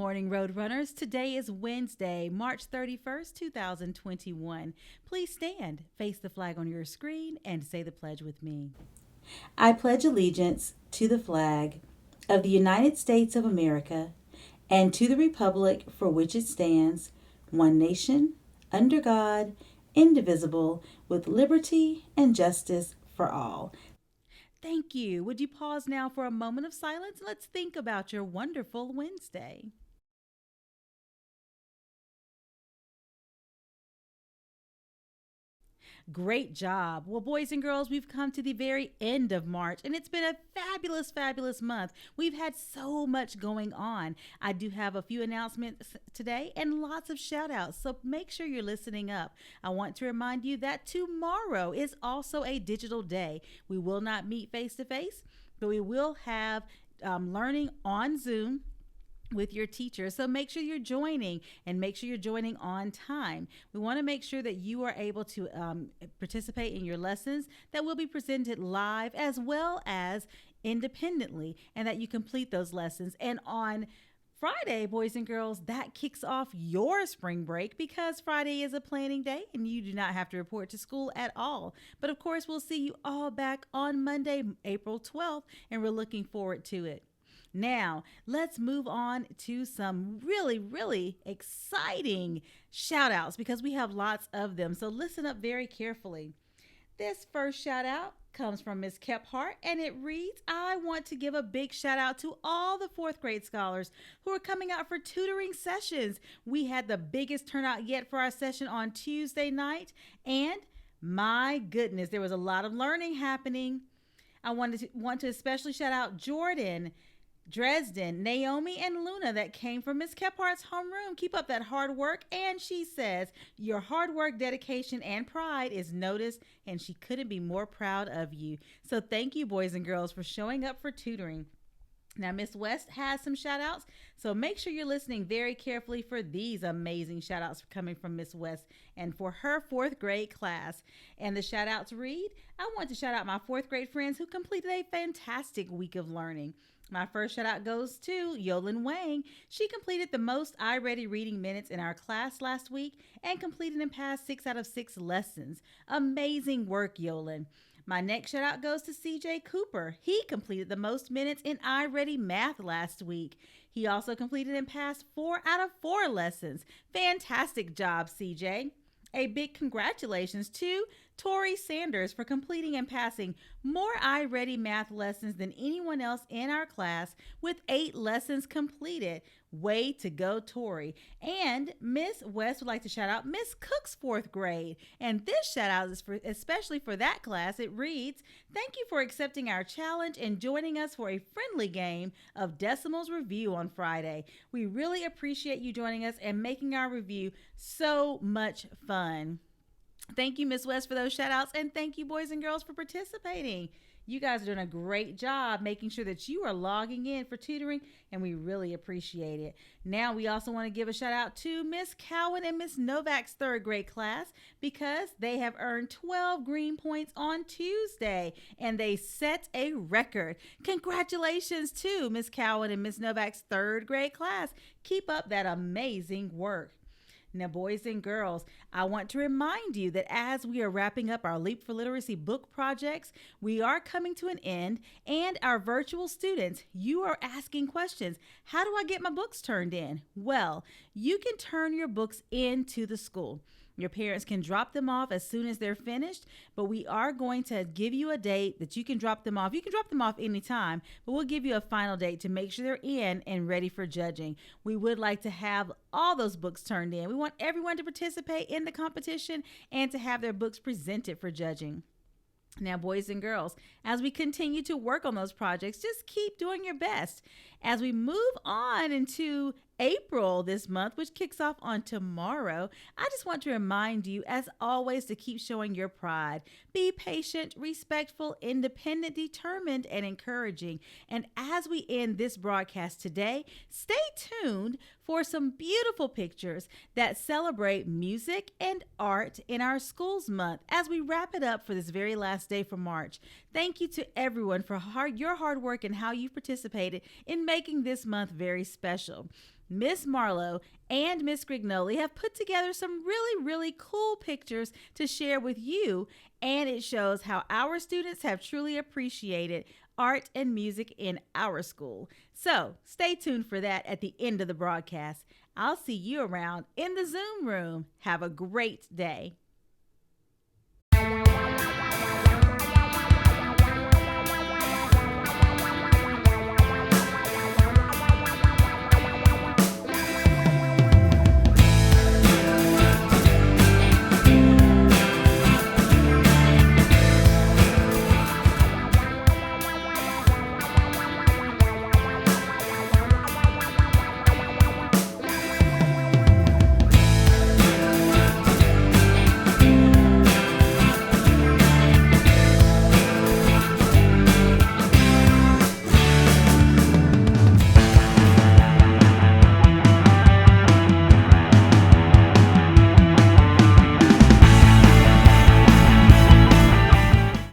morning, Roadrunners. Today is Wednesday, March 31st, 2021. Please stand, face the flag on your screen, and say the pledge with me. I pledge allegiance to the flag of the United States of America and to the republic for which it stands, one nation, under God, indivisible, with liberty and justice for all. Thank you. Would you pause now for a moment of silence? Let's think about your wonderful Wednesday. Great job. Well, boys and girls, we've come to the very end of March, and it's been a fabulous, fabulous month. We've had so much going on. I do have a few announcements today and lots of shout outs, so make sure you're listening up. I want to remind you that tomorrow is also a digital day. We will not meet face to face, but we will have learning on Zoom with your teacher. So make sure you're joining and make sure you're joining on time. We want to make sure that you are able to participate in your lessons that will be presented live as well as independently, and that you complete those lessons. And on Friday, boys and girls, that kicks off your spring break because Friday is a planning day and you do not have to report to school at all. But of course, we'll see you all back on Monday, April 12th, and we're looking forward to it. Now, let's move on to some really, really exciting shout outs because we have lots of them. So listen up very carefully. This first shout out comes from Miss Kephart, and it reads, I want to give a big shout out to all the fourth grade scholars who are coming out for tutoring sessions. We had the biggest turnout yet for our session on Tuesday night, and my goodness, there was a lot of learning happening. I want to especially shout out Jordan, Dresden, Naomi, and Luna that came from Miss Kephart's homeroom. Keep up that hard work. And she says, your hard work, dedication, and pride is noticed, and she couldn't be more proud of you. So thank you, boys and girls, for showing up for tutoring. Now, Miss West has some shout outs, so make sure you're listening very carefully for these amazing shout outs coming from Miss West and for her fourth grade class. And the shout outs read, I want to shout out my fourth grade friends who completed a fantastic week of learning. My first shout out goes to Yolin Wang. She completed the most iReady reading minutes in our class last week and completed and passed 6 out of 6 lessons. Amazing work, Yolin. My next shout out goes to CJ Cooper. He completed the most minutes in iReady math last week. He also completed and passed 4 out of 4 lessons. Fantastic job, CJ. A big congratulations to Tori Sanders for completing and passing more iReady math lessons than anyone else in our class with 8 lessons completed. Way to go, Tori. And Miss West would like to shout out Miss Cook's fourth grade. And this shout out is especially for that class. It reads, thank you for accepting our challenge and joining us for a friendly game of Decimals Review on Friday. We really appreciate you joining us and making our review so much fun. Thank you, Miss West, for those shout outs, and thank you, boys and girls, for participating. You guys are doing a great job making sure that you are logging in for tutoring, and we really appreciate it. Now, we also want to give a shout out to Miss Cowan and Miss Novak's third grade class because they have earned 12 green points on Tuesday, and they set a record. Congratulations to Miss Cowan and Miss Novak's third grade class. Keep up that amazing work. Now, boys and girls, I want to remind you that as we are wrapping up our Leap for Literacy book projects, we are coming to an end, and our virtual students, you are asking questions. How do I get my books turned in? Well, you can turn your books into the school. Your parents can drop them off as soon as they're finished, but we are going to give you a date that you can drop them off. You can drop them off anytime, but we'll give you a final date to make sure they're in and ready for judging. We would like to have all those books turned in. We want everyone to participate in the competition and to have their books presented for judging. Now, boys and girls, as we continue to work on those projects, just keep doing your best. As we move on into April this month, which kicks off on tomorrow, I just want to remind you, as always, to keep showing your pride. Be patient, respectful, independent, determined, and encouraging. And as we end this broadcast today, stay tuned for some beautiful pictures that celebrate music and art in our schools month as we wrap it up for this very last day for March. Thank you to everyone for your hard work and how you've participated in making this month very special. Miss Marlowe and Miss Grignoli have put together some really, really cool pictures to share with you, and it shows how our students have truly appreciated art and music in our school. So stay tuned for that at the end of the broadcast. I'll see you around in the Zoom room. Have a great day.